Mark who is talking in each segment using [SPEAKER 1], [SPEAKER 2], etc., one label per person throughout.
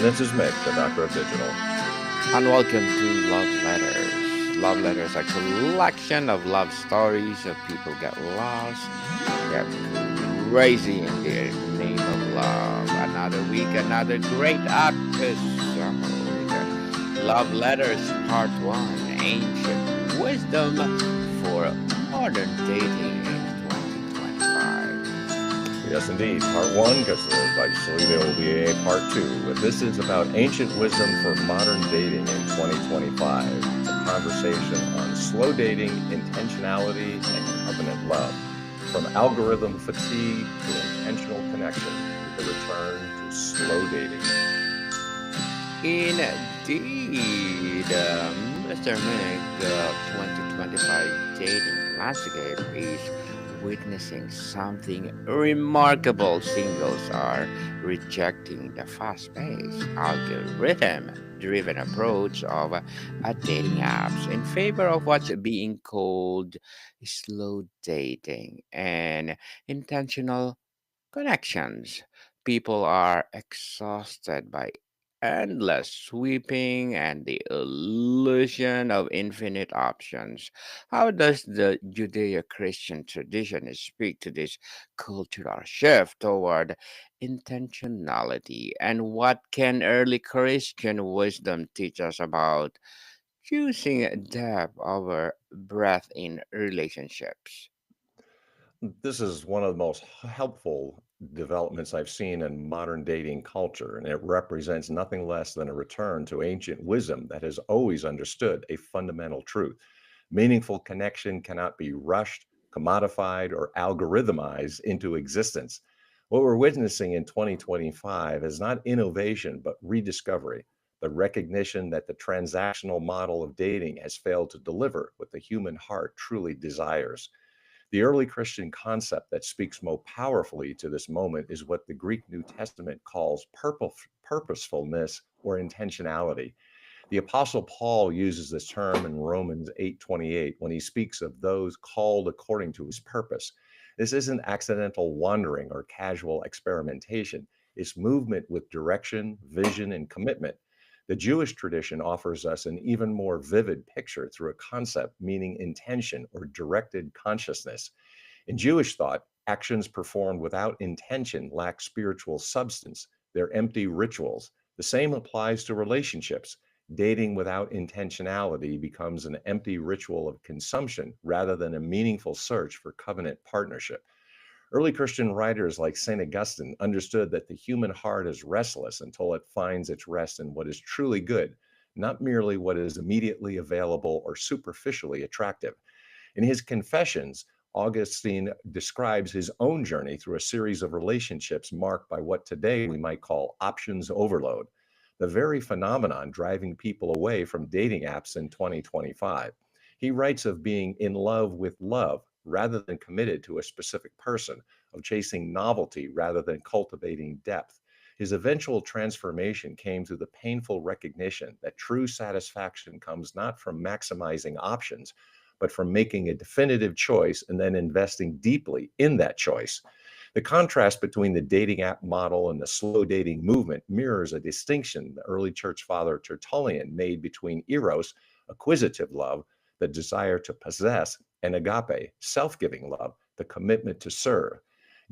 [SPEAKER 1] And this is Mick, the Doctor of Digital.
[SPEAKER 2] And welcome to Love Letters. Love Letters are a collection of love stories of people get lost, get crazy in the name of love. Another week, another great episode. Love Letters Part 1, Ancient Wisdom for Modern Dating in 2025.
[SPEAKER 1] Yes, indeed. Part one, because eventually there will be a part two. But this is about ancient wisdom for modern dating in 2025. It's a conversation on slow dating, intentionality, and covenant love. From algorithm fatigue to intentional connection, the return to slow dating.
[SPEAKER 2] Indeed, Mr. Meg, 2025 dating landscape is witnessing something remarkable. Singles are rejecting the fast-paced, algorithm-driven approach of dating apps in favor of what's being called slow dating and intentional connections. People are exhausted by endless sweeping and the illusion of infinite options. How does the Judeo Christian tradition speak to this cultural shift toward intentionality? And what can early Christian wisdom teach us about choosing depth over breadth in relationships?
[SPEAKER 1] This is one of the most helpful developments I've seen in modern dating culture, and it represents nothing less than a return to ancient wisdom that has always understood a fundamental truth. Meaningful connection cannot be rushed, commodified, or algorithmized into existence. What we're witnessing in 2025 is not innovation, but rediscovery, the recognition that the transactional model of dating has failed to deliver what the human heart truly desires. The early Christian concept that speaks more powerfully to this moment is what the Greek New Testament calls purposefulness or intentionality. The apostle Paul uses this term in Romans 8:28 when he speaks of those called according to his purpose. This isn't accidental wandering or casual experimentation. It's movement with direction, vision, and commitment. The Jewish tradition offers us an even more vivid picture through a concept meaning intention or directed consciousness. In Jewish thought, actions performed without intention lack spiritual substance. They're empty rituals. The same applies to relationships. Dating without intentionality becomes an empty ritual of consumption rather than a meaningful search for covenant partnership. Early Christian writers like St. Augustine understood that the human heart is restless until it finds its rest in what is truly good, not merely what is immediately available or superficially attractive. In his Confessions, Augustine describes his own journey through a series of relationships marked by what today we might call options overload, the very phenomenon driving people away from dating apps in 2025. He writes of being in love with love rather than committed to a specific person, of chasing novelty rather than cultivating depth. His eventual transformation came through the painful recognition that true satisfaction comes not from maximizing options, but from making a definitive choice and then investing deeply in that choice. The contrast between the dating app model and the slow dating movement mirrors a distinction the early church father Tertullian made between eros, acquisitive love, the desire to possess, and agape, self giving love, the commitment to serve.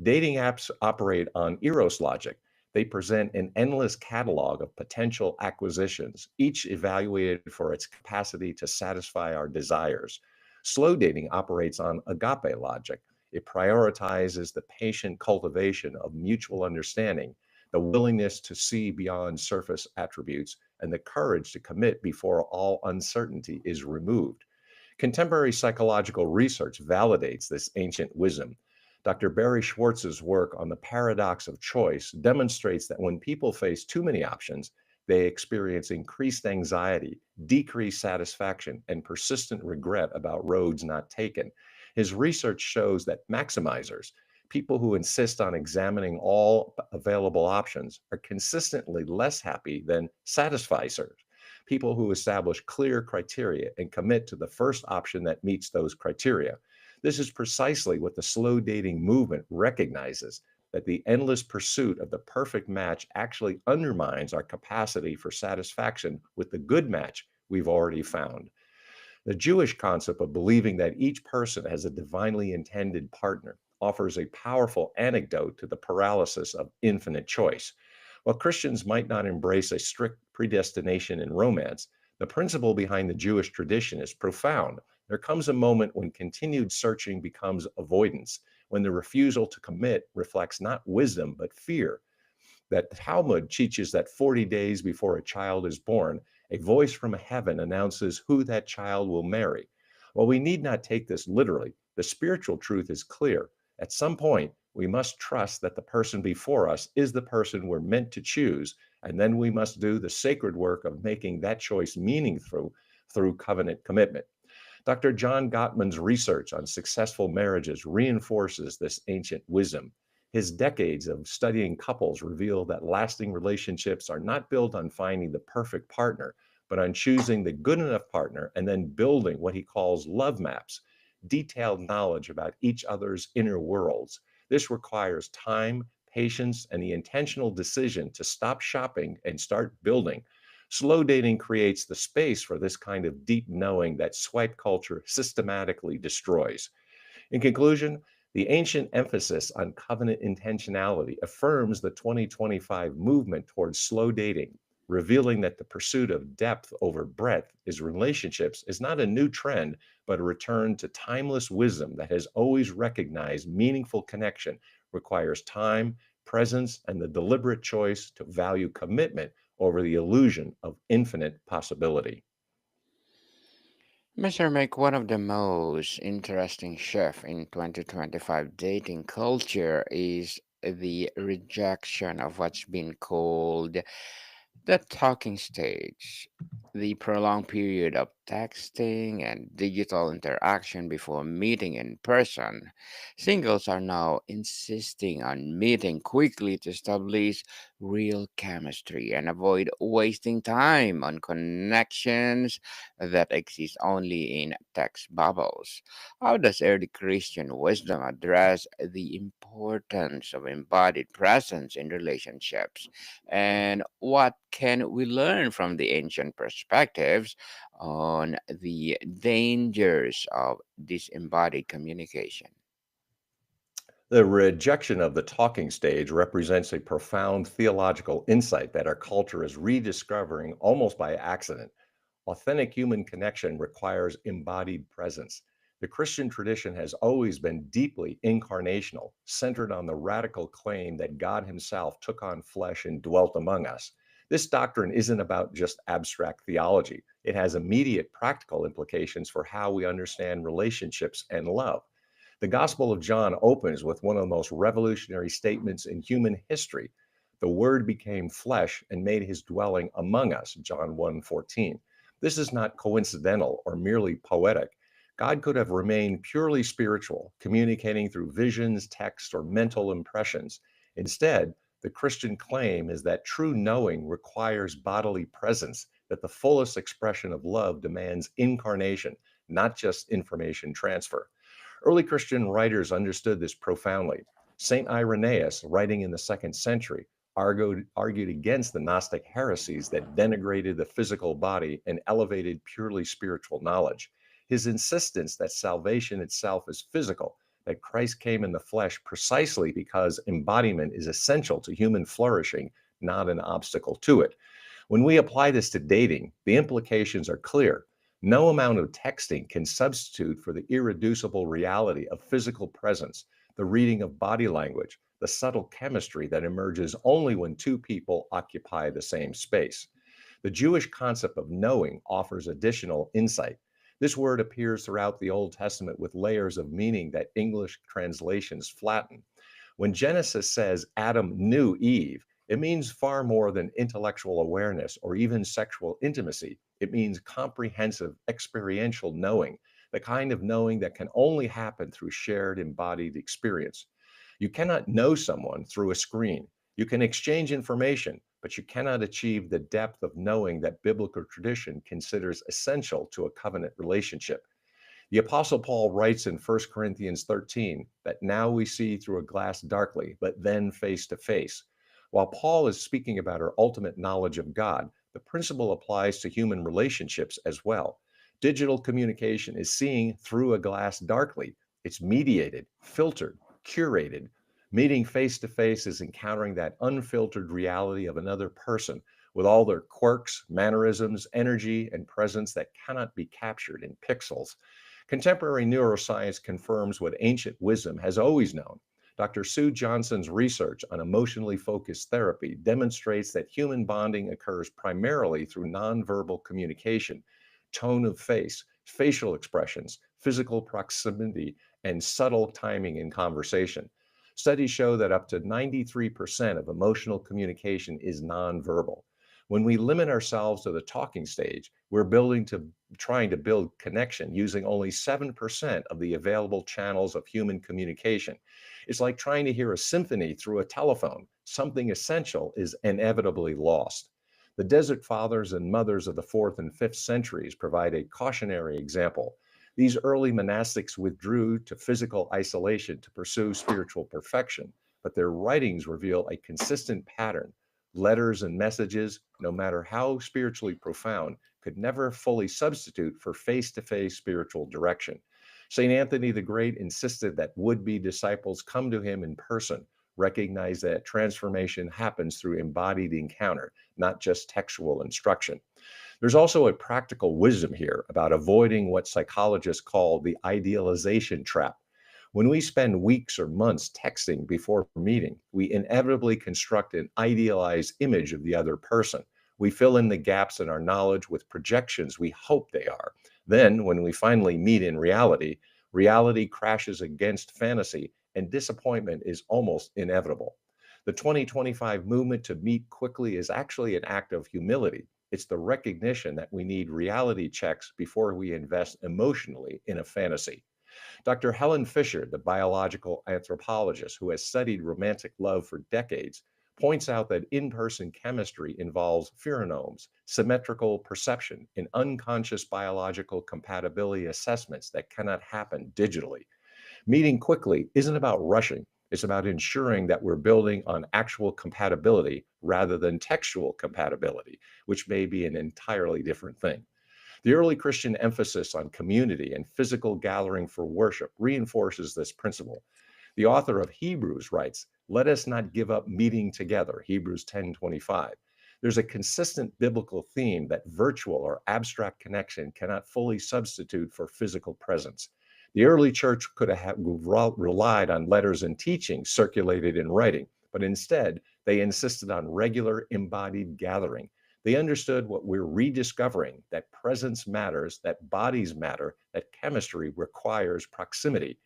[SPEAKER 1] Dating apps operate on eros logic. They present an endless catalog of potential acquisitions, each evaluated for its capacity to satisfy our desires. Slow dating operates on agape logic. It prioritizes the patient cultivation of mutual understanding, the willingness to see beyond surface attributes, and the courage to commit before all uncertainty is removed. Contemporary psychological research validates this ancient wisdom. Dr. Barry Schwartz's work on the paradox of choice demonstrates that when people face too many options, they experience increased anxiety, decreased satisfaction, and persistent regret about roads not taken. His research shows that maximizers, people who insist on examining all available options, are consistently less happy than satisficers, people who establish clear criteria and commit to the first option that meets those criteria. This is precisely what the slow dating movement recognizes. that the endless pursuit of the perfect match actually undermines our capacity for satisfaction with the good match we've already found. The Jewish concept of believing that each person has a divinely intended partner offers a powerful antidote to the paralysis of infinite choice. While Christians might not embrace a strict predestination in romance, the principle behind the Jewish tradition is profound. There comes a moment when continued searching becomes avoidance, when the refusal to commit reflects not wisdom but fear. That Talmud teaches that 40 days before a child is born, a voice from heaven announces who that child will marry. While we need not take this literally, the spiritual truth is clear. At some point, we must trust that the person before us is the person we're meant to choose, and then we must do the sacred work of making that choice meaningful through covenant commitment. Dr. John Gottman's research on successful marriages reinforces this ancient wisdom. His decades of studying couples reveal that lasting relationships are not built on finding the perfect partner, but on choosing the good enough partner and then building what he calls love maps, detailed knowledge about each other's inner worlds. This requires time, patience, and the intentional decision to stop shopping and start building. Slow dating creates the space for this kind of deep knowing that swipe culture systematically destroys. In conclusion, the ancient emphasis on covenant intentionality affirms the 2025 movement towards slow dating, revealing that the pursuit of depth over breadth is relationships is not a new trend, but a return to timeless wisdom that has always recognized meaningful connection requires time, presence, and the deliberate choice to value commitment over the illusion of infinite possibility.
[SPEAKER 2] Mr. Mick, one of the most interesting shifts in 2025 dating culture is the rejection of what's been called the talking stage, the prolonged period of texting and digital interaction before meeting in person. Singles are now insisting on meeting quickly to establish real chemistry and avoid wasting time on connections that exist only in text bubbles. How does early Christian wisdom address the importance of embodied presence in relationships? And what can we learn from the ancient perspectives on the dangers of disembodied communication?
[SPEAKER 1] The rejection of the talking stage represents a profound theological insight that our culture is rediscovering almost by accident. Authentic human connection requires embodied presence. The Christian tradition has always been deeply incarnational, centered on the radical claim that God Himself took on flesh and dwelt among us. This doctrine isn't about just abstract theology, it has immediate practical implications for how we understand relationships and love. The Gospel of John opens with one of the most revolutionary statements in human history. The Word became flesh and made his dwelling among us, John 1:14. This is not coincidental or merely poetic. God could have remained purely spiritual, communicating through visions, text, or mental impressions. Instead, the Christian claim is that true knowing requires bodily presence, that the fullest expression of love demands incarnation, not just information transfer. Early Christian writers understood this profoundly. St. Irenaeus, writing in the second century, argued against the Gnostic heresies that denigrated the physical body and elevated purely spiritual knowledge. His insistence that salvation itself is physical, that Christ came in the flesh precisely because embodiment is essential to human flourishing, not an obstacle to it. When we apply this to dating, the implications are clear. No amount of texting can substitute for the irreducible reality of physical presence, the reading of body language, the subtle chemistry that emerges only when two people occupy the same space. The Jewish concept of knowing offers additional insight. This word appears throughout the Old Testament with layers of meaning that English translations flatten. When Genesis says Adam knew Eve, it means far more than intellectual awareness or even sexual intimacy. It means comprehensive experiential knowing, the kind of knowing that can only happen through shared embodied experience. You cannot know someone through a screen. You can exchange information, but you cannot achieve the depth of knowing that biblical tradition considers essential to a covenant relationship. The Apostle Paul writes in 1 Corinthians 13 that now we see through a glass darkly, but then face to face. While Paul is speaking about our ultimate knowledge of God, the principle applies to human relationships as well. Digital communication is seeing through a glass darkly. It's mediated, filtered, curated. Meeting face to face is encountering that unfiltered reality of another person with all their quirks, mannerisms, energy, and presence that cannot be captured in pixels. Contemporary neuroscience confirms what ancient wisdom has always known. Dr. Sue Johnson's research on emotionally focused therapy demonstrates that human bonding occurs primarily through nonverbal communication, tone of face, facial expressions, physical proximity, and subtle timing in conversation. Studies show that up to 93% of emotional communication is nonverbal. When we limit ourselves to the talking stage, we're trying to build connection using only 7% of the available channels of human communication. It's like trying to hear a symphony through a telephone. Something essential is inevitably lost. The Desert Fathers and Mothers of the 4th and 5th centuries provide a cautionary example. These early monastics withdrew to physical isolation to pursue spiritual perfection, but their writings reveal a consistent pattern. Letters and messages, no matter how spiritually profound, could never fully substitute for face to face spiritual direction. St. Anthony the Great insisted that would be disciples come to him in person, recognize that transformation happens through embodied encounter, not just textual instruction. There's also a practical wisdom here about avoiding what psychologists call the idealization trap. When we spend weeks or months texting before meeting, we inevitably construct an idealized image of the other person. We fill in the gaps in our knowledge with projections we hope they are. Then, when we finally meet in reality, reality crashes against fantasy and disappointment is almost inevitable. The 2025 movement to meet quickly is actually an act of humility. It's the recognition that we need reality checks before we invest emotionally in a fantasy. Dr. Helen Fisher, the biological anthropologist who has studied romantic love for decades, points out that in person chemistry involves pheromones, symmetrical perception, and unconscious biological compatibility assessments that cannot happen digitally. Meeting quickly isn't about rushing. It's about ensuring that we're building on actual compatibility rather than textual compatibility, which may be an entirely different thing. The early Christian emphasis on community and physical gathering for worship reinforces this principle. The author of Hebrews writes, "Let us not give up meeting together," Hebrews 10:25. There's a consistent biblical theme that virtual or abstract connection cannot fully substitute for physical presence. The early church could have relied on letters and teachings circulated in writing, but instead they insisted on regular embodied gathering. They understood what we're rediscovering, that presence matters, that bodies matter, that chemistry requires proximity.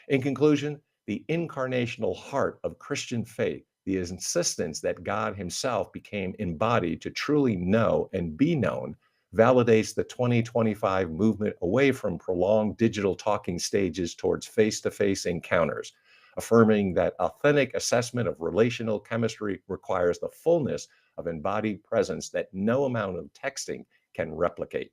[SPEAKER 1] In conclusion, the incarnational heart of Christian faith, the insistence that God Himself became embodied to truly know and be known, validates the 2025 movement away from prolonged digital talking stages towards face to face encounters, affirming that authentic assessment of relational chemistry requires the fullness of embodied presence that no amount of texting can replicate.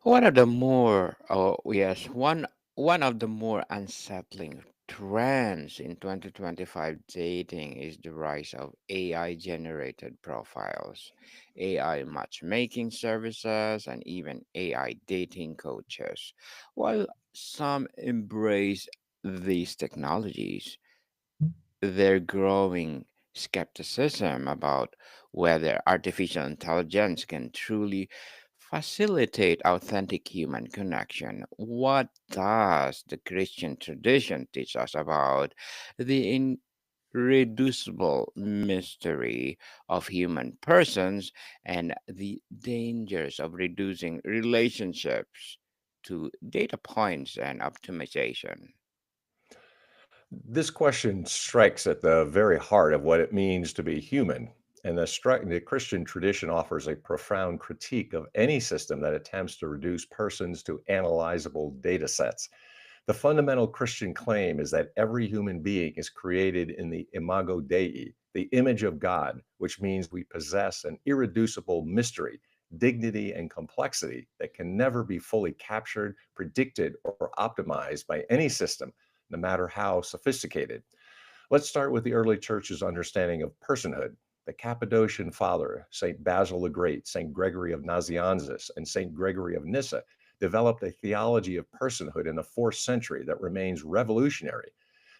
[SPEAKER 2] One of the more, oh yes, one of the more unsettling trends in 2025 dating is the rise of AI generated profiles, AI matchmaking services, and even AI dating coaches. While some embrace these technologies, their growing skepticism about whether artificial intelligence can truly facilitate authentic human connection. What does the Christian tradition teach us about the irreducible mystery of human persons and the dangers of reducing relationships to data points and optimization?
[SPEAKER 1] This question strikes at the very heart of what it means to be human. And the Christian tradition offers a profound critique of any system that attempts to reduce persons to analyzable data sets. The fundamental Christian claim is that every human being is created in the imago Dei, the image of God, which means we possess an irreducible mystery, dignity, and complexity that can never be fully captured, predicted, or optimized by any system, no matter how sophisticated. Let's start with the early church's understanding of personhood. The Cappadocian Father, St. Basil the Great, St. Gregory of Nazianzus, and St. Gregory of Nyssa developed a theology of personhood in the fourth century that remains revolutionary.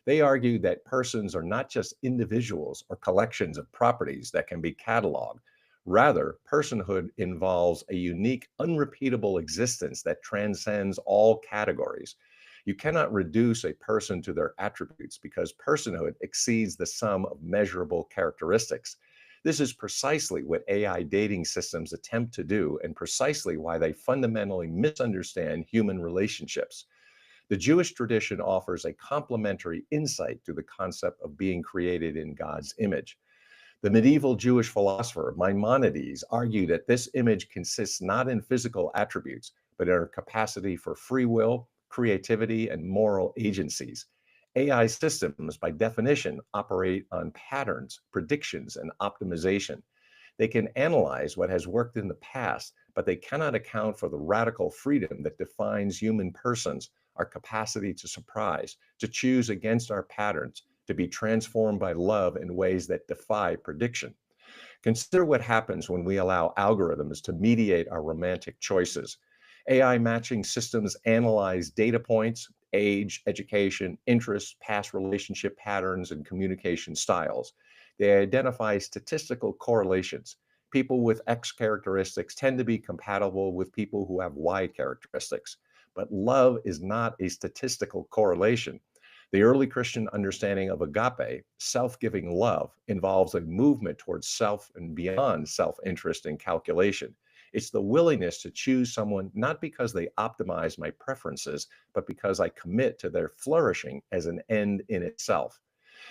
[SPEAKER 1] They argued that persons are not just individuals or collections of properties that can be cataloged. Rather, personhood involves a unique, unrepeatable existence that transcends all categories. You cannot reduce a person to their attributes because personhood exceeds the sum of measurable characteristics. This is precisely what AI dating systems attempt to do, and precisely why they fundamentally misunderstand human relationships. The Jewish tradition offers a complementary insight to the concept of being created in God's image. The medieval Jewish philosopher Maimonides argued that this image consists not in physical attributes, but in our capacity for free will, creativity, and moral agencies. AI systems, by definition, operate on patterns, predictions, and optimization. They can analyze what has worked in the past, but they cannot account for the radical freedom that defines human persons, our capacity to surprise, to choose against our patterns, to be transformed by love in ways that defy prediction. Consider what happens when we allow algorithms to mediate our romantic choices. AI matching systems analyze data points, age, education, interests, past relationship patterns, and communication styles. They identify statistical correlations. People with X characteristics tend to be compatible with people who have Y characteristics. But love is not a statistical correlation. The early Christian understanding of agape, self giving love, involves a movement towards self and beyond self interest and calculation. It's the willingness to choose someone not because they optimize my preferences, but because I commit to their flourishing as an end in itself.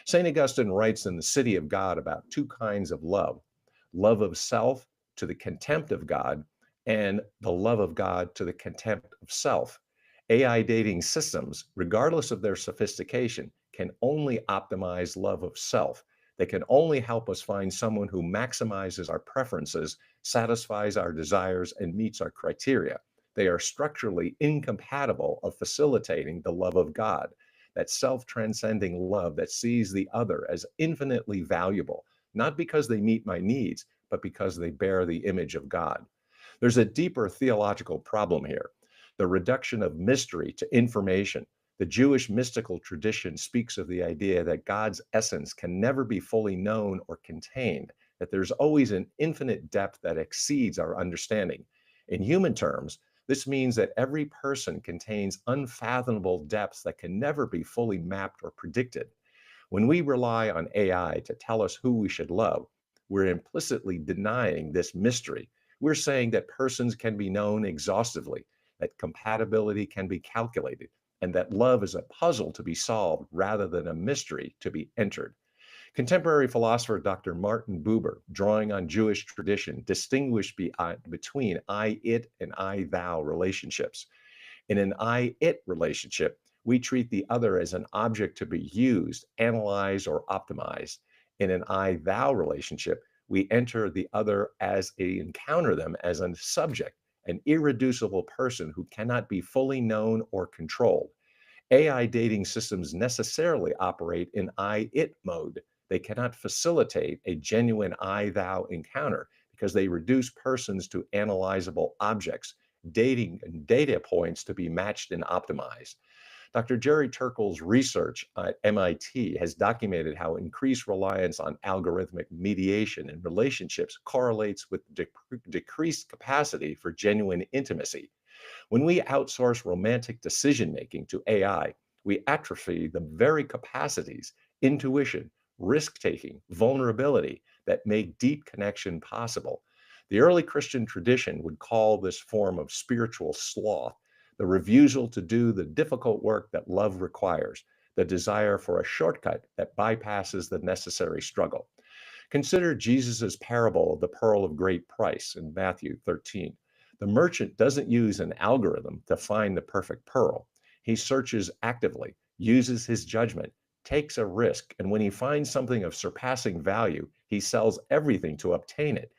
[SPEAKER 1] St. Augustine writes in The City of God about two kinds of love of self to the contempt of God, and the love of God to the contempt of self. AI dating systems, regardless of their sophistication, can only optimize love of self. They can only help us find someone who maximizes our preferences, satisfies our desires, and meets our criteria. They are structurally incompatible of facilitating the love of God, that self-transcending love that sees the other as infinitely valuable, not because they meet my needs, but because they bear the image of God. There's a deeper theological problem here: the reduction of mystery to information. The Jewish mystical tradition speaks of the idea that God's essence can never be fully known or contained, that there's always an infinite depth that exceeds our understanding. In human terms, this means that every person contains unfathomable depths that can never be fully mapped or predicted. When we rely on AI to tell us who we should love, we're implicitly denying this mystery. We're saying that persons can be known exhaustively, that compatibility can be calculated, and that love is a puzzle to be solved rather than a mystery to be entered. Contemporary philosopher Dr. Martin Buber, drawing on Jewish tradition, distinguished between I it and I thou relationships. In an I it relationship, we treat the other as an object to be used, analyzed, or optimized. In an I thou relationship, we enter the other as encounter them as a subject, an irreducible person who cannot be fully known or controlled. AI dating systems necessarily operate in I it mode. They cannot facilitate a genuine I thou encounter because they reduce persons to analyzable objects, dating and data points to be matched and optimized. Dr. Jerry Turkle's research at MIT has documented how increased reliance on algorithmic mediation in relationships correlates with decreased capacity for genuine intimacy. When we outsource romantic decision making to AI, we atrophy the very capacities, intuition, risk taking, vulnerability that make deep connection possible. The early Christian tradition would call this form of spiritual sloth the refusal to do the difficult work that love requires, the desire for a shortcut that bypasses the necessary struggle. Consider Jesus' parable of the pearl of great price in Matthew 13. The merchant doesn't use an algorithm to find the perfect pearl. He searches actively, uses his judgment, takes a risk, and when he finds something of surpassing value, he sells everything to obtain it.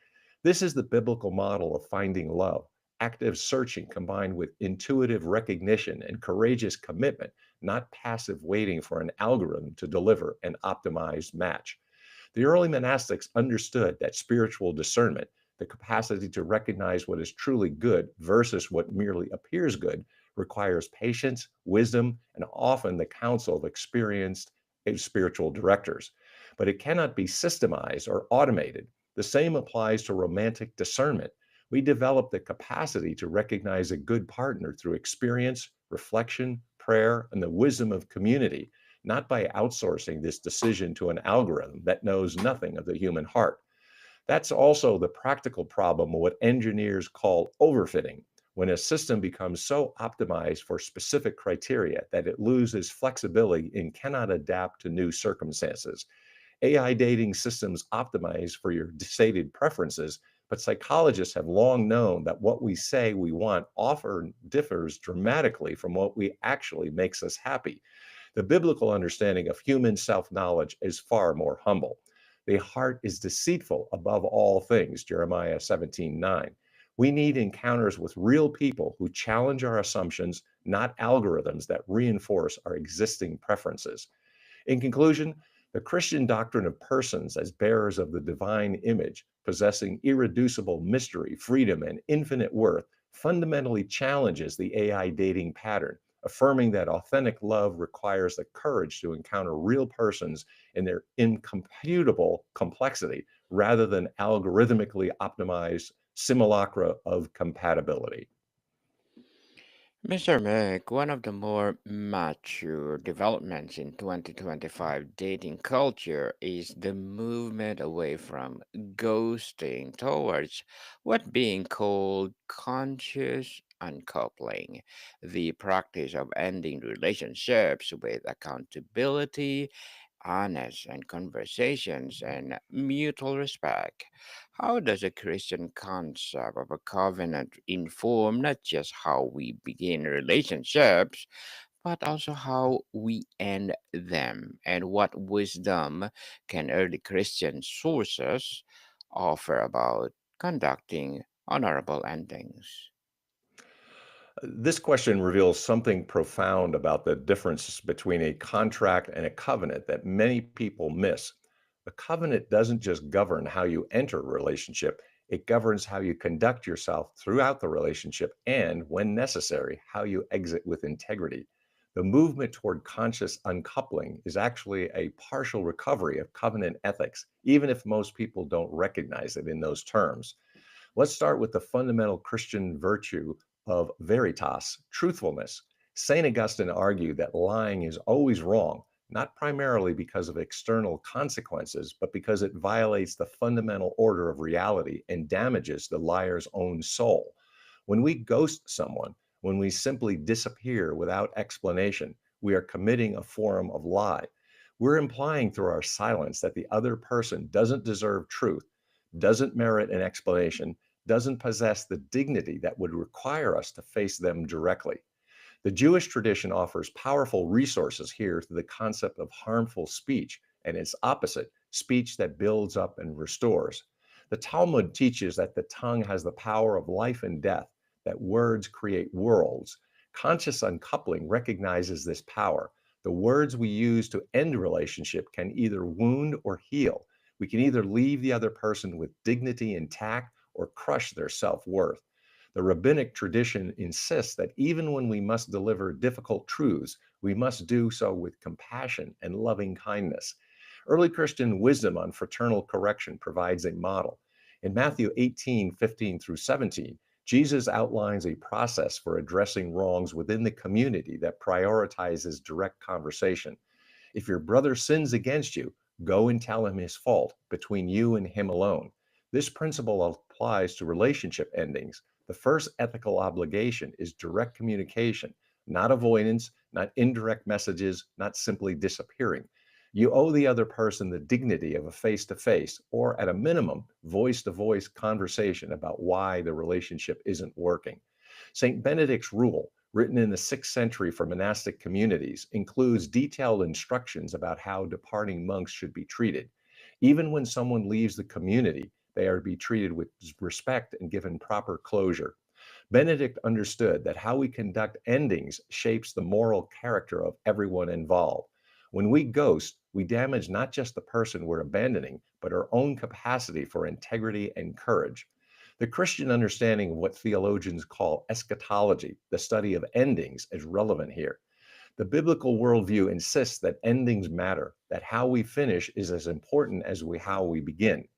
[SPEAKER 1] This is the biblical model of finding love, active searching combined with intuitive recognition and courageous commitment, not passive waiting for an algorithm to deliver an optimized match. The early monastics understood that spiritual discernment, the capacity to recognize what is truly good versus what merely appears good, requires patience, wisdom, and often the counsel of experienced spiritual directors. But it cannot be systemized or automated. The same applies to romantic discernment. We develop the capacity to recognize a good partner through experience, reflection, prayer, and the wisdom of community, not by outsourcing this decision to an algorithm that knows nothing of the human heart. That's also the practical problem of what engineers call overfitting, when a system becomes so optimized for specific criteria that it loses flexibility and cannot adapt to new circumstances. AI dating systems optimize for your stated preferences, but psychologists have long known that what we say we want often differs dramatically from what we actually makes us happy. The biblical understanding of human self knowledge is far more humble. The heart is deceitful above all things, Jeremiah 17:9. We need encounters with real people who challenge our assumptions, not algorithms that reinforce our existing preferences. In conclusion, the Christian doctrine of persons as bearers of the divine image, possessing irreducible mystery, freedom, and infinite worth, fundamentally challenges the AI dating pattern, affirming that authentic love requires the courage to encounter real persons in their incomputable complexity rather than algorithmically optimized simulacra of compatibility.
[SPEAKER 2] Mr. Mick, one of the more mature developments in 2025 dating culture is the movement away from ghosting towards what being called conscious uncoupling, the practice of ending relationships with accountability, honest and conversations, and mutual respect. How does a Christian concept of a covenant inform not just how we begin relationships, but also how we end them? And what wisdom can early Christian sources offer about conducting honorable endings?
[SPEAKER 1] This question reveals something profound about the difference between a contract and a covenant that many people miss. A covenant doesn't just govern how you enter a relationship, it governs how you conduct yourself throughout the relationship and, when necessary, how you exit with integrity. The movement toward conscious uncoupling is actually a partial recovery of covenant ethics, even if most people don't recognize it in those terms. Let's start with the fundamental Christian virtue of veritas, truthfulness. St. Augustine argued that lying is always wrong, not primarily because of external consequences, but because it violates the fundamental order of reality and damages the liar's own soul. When we ghost someone, when we simply disappear without explanation, we are committing a form of lie. We're implying through our silence that the other person doesn't deserve truth, doesn't merit an explanation, doesn't possess the dignity that would require us to face them directly. The Jewish tradition offers powerful resources here to the concept of harmful speech and its opposite, speech that builds up and restores. The Talmud teaches that the tongue has the power of life and death, that words create worlds. Conscious uncoupling recognizes this power. The words we use to end a relationship can either wound or heal. We can either leave the other person with dignity intact or crush their self worth. The rabbinic tradition insists that even when we must deliver difficult truths, we must do so with compassion and loving kindness. Early Christian wisdom on fraternal correction provides a model. In Matthew 18:15 through 17, Jesus outlines a process for addressing wrongs within the community that prioritizes direct conversation. If your brother sins against you, go and tell him his fault between you and him alone. This principle applies to relationship endings. The first ethical obligation is direct communication, not avoidance, not indirect messages, not simply disappearing. You owe the other person the dignity of a face to face, or at a minimum, voice to voice conversation about why the relationship isn't working. St. Benedict's rule, written in the 6th century for monastic communities, includes detailed instructions about how departing monks should be treated. Even when someone leaves the community, They are to be treated with respect and given proper closure. Benedict understood that how we conduct endings shapes the moral character of everyone involved. When we ghost, we damage not just the person we're abandoning, but our own capacity for integrity and courage. The Christian understanding of what theologians call eschatology, the study of endings, is relevant here. The biblical worldview insists that endings matter, that how we finish is as important as how we begin.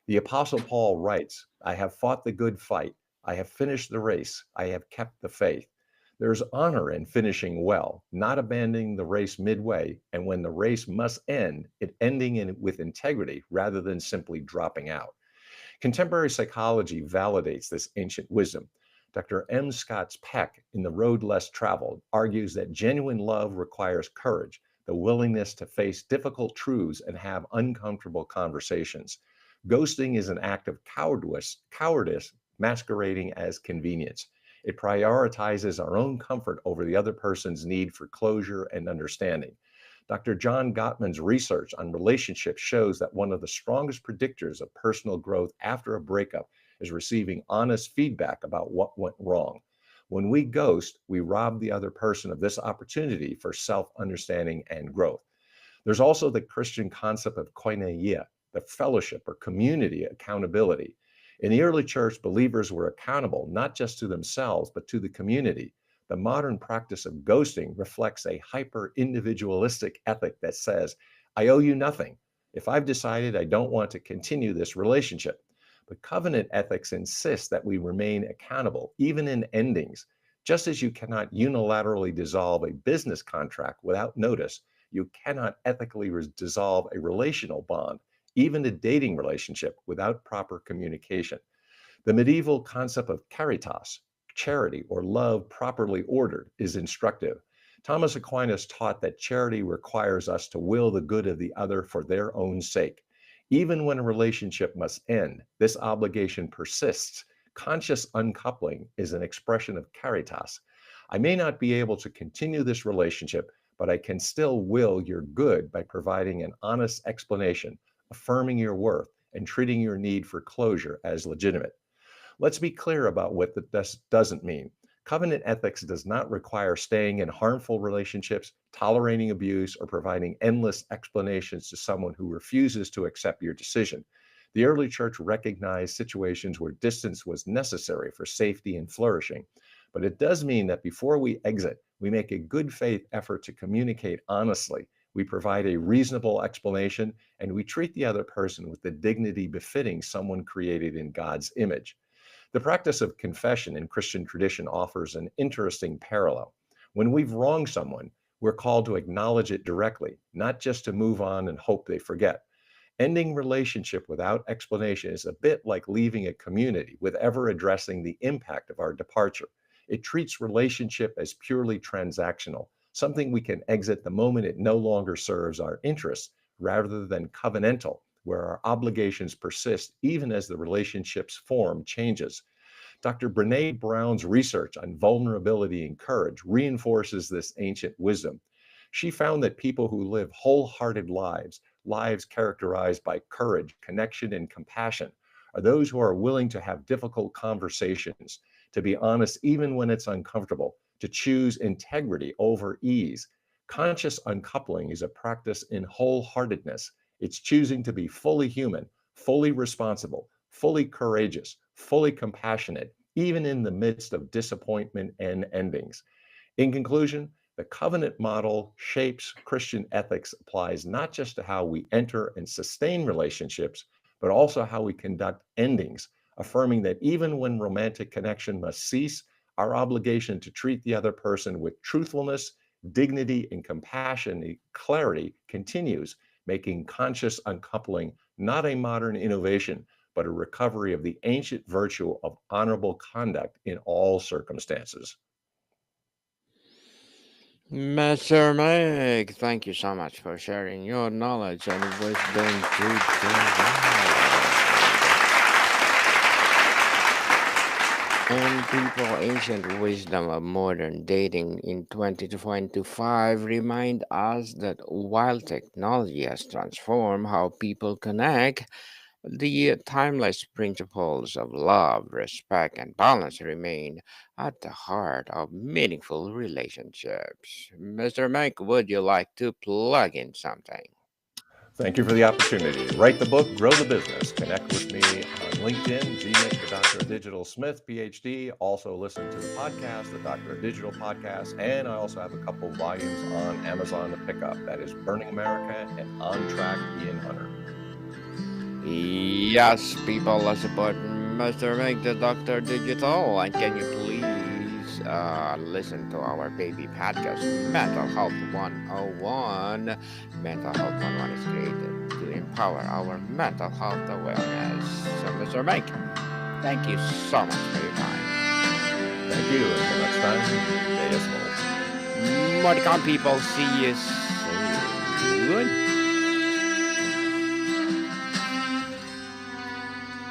[SPEAKER 1] The Apostle Paul writes, I have fought the good fight. I have finished the race. I have kept the faith. There's honor in finishing well, not abandoning the race midway, and when the race must end, it ending with integrity rather than simply dropping out. Contemporary psychology validates this ancient wisdom. Dr. M. Scott Peck, in The Road Less Traveled, argues that genuine love requires courage, the willingness to face difficult truths and have uncomfortable conversations. Ghosting is an act of cowardice masquerading as convenience. It prioritizes our own comfort over the other person's need for closure and understanding. Dr. John Gottman's research on relationships shows that one of the strongest predictors of personal growth after a breakup is receiving honest feedback about what went wrong. When we ghost, we rob the other person of this opportunity for self understanding and growth. There's also the Christian concept of koinonia, the fellowship or community accountability. In the early church, believers were accountable not just to themselves, but to the community. The modern practice of ghosting reflects a hyper individualistic ethic that says, I owe you nothing if I've decided I don't want to continue this relationship. But covenant ethics insists that we remain accountable, even in endings. Just as you cannot unilaterally dissolve a business contract without notice, you cannot ethically dissolve a relational bond, even a dating relationship, without proper communication. The medieval concept of caritas, charity or love properly ordered, is instructive. Thomas Aquinas taught that charity requires us to will the good of the other for their own sake. Even when a relationship must end, this obligation persists. Conscious uncoupling is an expression of caritas. I may not be able to continue this relationship, but I can still will your good by providing an honest explanation, affirming your worth, and treating your need for closure as legitimate. Let's be clear about what this doesn't mean. Covenant ethics does not require staying in harmful relationships, tolerating abuse, or providing endless explanations to someone who refuses to accept your decision. The early church recognized situations where distance was necessary for safety and flourishing, but it does mean that before we exit, we make a good faith effort to communicate honestly. We provide a reasonable explanation, and we treat the other person with the dignity befitting someone created in God's image. The practice of confession in Christian tradition offers an interesting parallel. When we've wronged someone, we're called to acknowledge it directly, not just to move on and hope they forget. Ending relationship without explanation is a bit like leaving a community with ever addressing the impact of our departure. It treats relationship as purely transactional, something we can exit the moment it no longer serves our interests, rather than covenantal, where our obligations persist even as the relationship's form changes. Dr. Brene Brown's research on vulnerability and courage reinforces this ancient wisdom. She found that people who live wholehearted lives, lives characterized by courage, connection, and compassion, are those who are willing to have difficult conversations, to be honest even when it's uncomfortable, to choose integrity over ease. Conscious uncoupling is a practice in wholeheartedness. It's choosing to be fully human, fully responsible, fully courageous, fully compassionate, even in the midst of disappointment and endings. In conclusion, the covenant model shapes Christian ethics, applies not just to how we enter and sustain relationships, but also how we conduct endings, affirming that even when romantic connection must cease, our obligation to treat the other person with truthfulness, dignity, and compassion, clarity continues, making conscious uncoupling not a modern innovation, but a recovery of the ancient virtue of honorable conduct in all circumstances.
[SPEAKER 2] Mr. Meg, thank you so much for sharing your knowledge and wisdom today. And people, ancient wisdom of modern dating in 2025 remind us that while technology has transformed how people connect, The timeless principles of love, respect, and balance remain at the heart of meaningful relationships. Mr. Mike, would you like to plug in something?
[SPEAKER 1] Thank you for the opportunity. Write the book, grow the business. Connect with me on LinkedIn, GMIC, the Dr. of Digital Smith, PhD. Also listen to the podcast, the Dr. of Digital podcast. And I also have a couple volumes on Amazon to pick up. That is Burning America and On Track, Ian Hunter.
[SPEAKER 2] Yes, people, let's support Mr. Mike, the Doctor Digital. And can you please listen to our baby podcast, Mental Health 101? Mental Health 101 is created to empower our mental health awareness. So, Mr. Mike, thank you so much for your time.
[SPEAKER 1] Thank you. Until next time, stay as well.
[SPEAKER 2] More to come, people. See you soon.